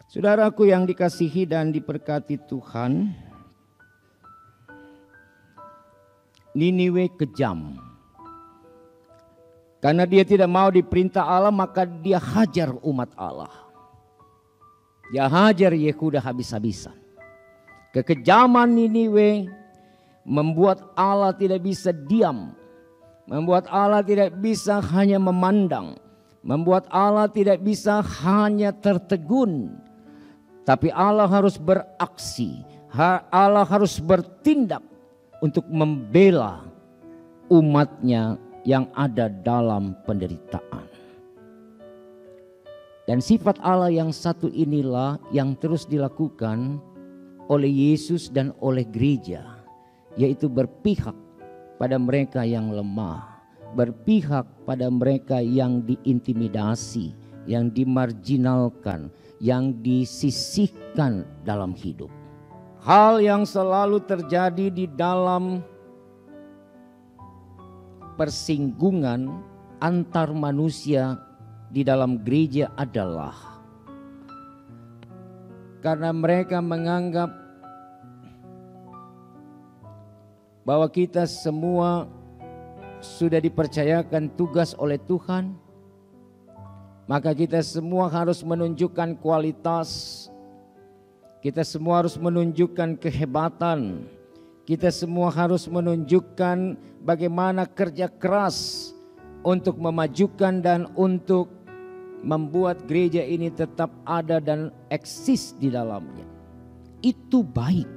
Saudaraku yang dikasihi dan diberkati Tuhan, Niniwe kejam. Karena dia tidak mau diperintah Allah, maka dia hajar umat Allah. Dia hajar Yehuda habis-habisan. Kekejaman Niniwe membuat Allah tidak bisa diam. Membuat Allah tidak bisa hanya memandang. Membuat Allah tidak bisa hanya tertegun. Tapi Allah harus beraksi. Allah harus bertindak untuk membela umatnya yang ada dalam penderitaan. Dan sifat Allah yang satu inilah yang terus dilakukan oleh Yesus dan oleh gereja, yaitu berpihak pada mereka yang lemah, berpihak pada mereka yang diintimidasi, yang dimarginalkan, yang disisihkan dalam hidup. Hal yang selalu terjadi di dalam persinggungan antar manusia di dalam gereja adalah karena mereka menganggap bahwa kita semua sudah dipercayakan tugas oleh Tuhan, maka kita semua harus menunjukkan kualitas, kita semua harus menunjukkan kehebatan, kita semua harus menunjukkan bagaimana kerja keras untuk memajukan dan untuk membuat gereja ini tetap ada dan eksis di dalamnya. Itu baik.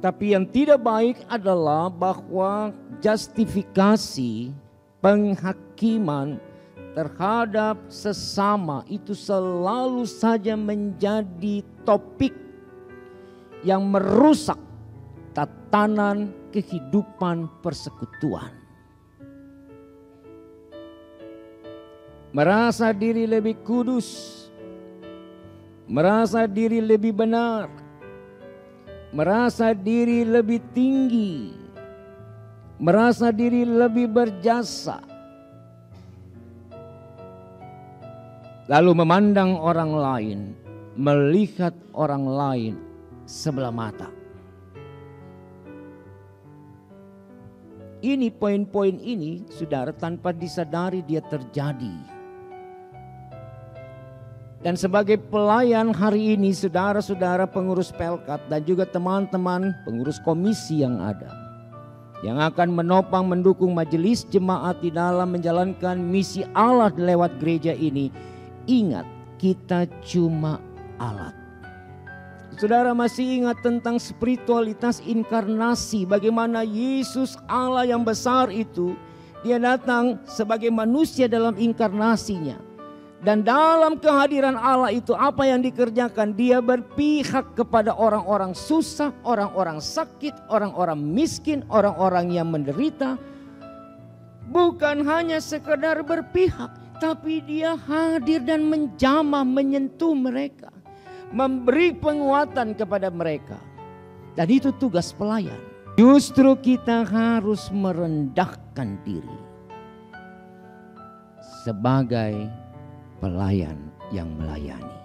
Tapi yang tidak baik adalah bahwa justifikasi, penghakiman terhadap sesama itu selalu saja menjadi topik yang merusak tatanan kehidupan persekutuan. Merasa diri lebih kudus, merasa diri lebih benar, merasa diri lebih tinggi, merasa diri lebih berjasa, lalu memandang orang lain, melihat orang lain sebelah mata. Ini poin-poin ini, saudara, tanpa disadari dia terjadi. Dan sebagai pelayan hari ini, saudara-saudara pengurus Pelkat dan juga teman-teman pengurus komisi yang ada, yang akan menopang mendukung majelis jemaat di dalam menjalankan misi Allah lewat gereja ini, ingat, kita cuma alat. Saudara masih ingat tentang spiritualitas inkarnasi, bagaimana Yesus Allah yang besar itu, dia datang sebagai manusia dalam inkarnasinya. Dan dalam kehadiran Allah itu apa yang dikerjakan? Dia berpihak kepada orang-orang susah, orang-orang sakit, orang-orang miskin, orang-orang yang menderita. Bukan hanya sekedar berpihak, tapi dia hadir dan menjamah, menyentuh mereka, memberi penguatan kepada mereka. Dan itu tugas pelayan. Justru kita harus merendahkan diri sebagai pelayan yang melayani.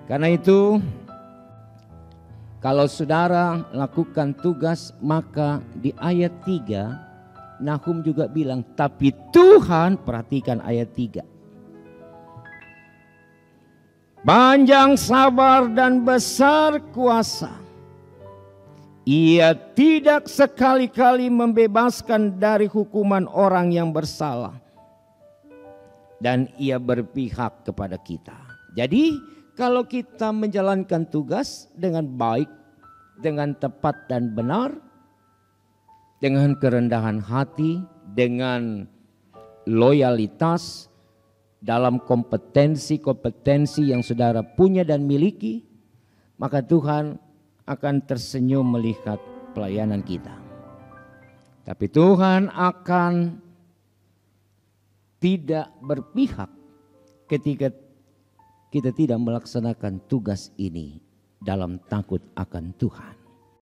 Karena itu, kalau saudara lakukan tugas, maka di ayat 3 Nahum juga bilang, tapi Tuhan, perhatikan ayat 3. Panjang sabar dan besar kuasa. Ia tidak sekali-kali membebaskan dari hukuman orang yang bersalah. Dan ia berpihak kepada kita. Jadi kalau kita menjalankan tugas dengan baik, dengan tepat dan benar, dengan kerendahan hati, dengan loyalitas dalam kompetensi-kompetensi yang saudara punya dan miliki, maka Tuhan akan tersenyum melihat pelayanan kita. Tapi Tuhan akan tidak berpihak ketika kita tidak melaksanakan tugas ini dalam takut akan Tuhan.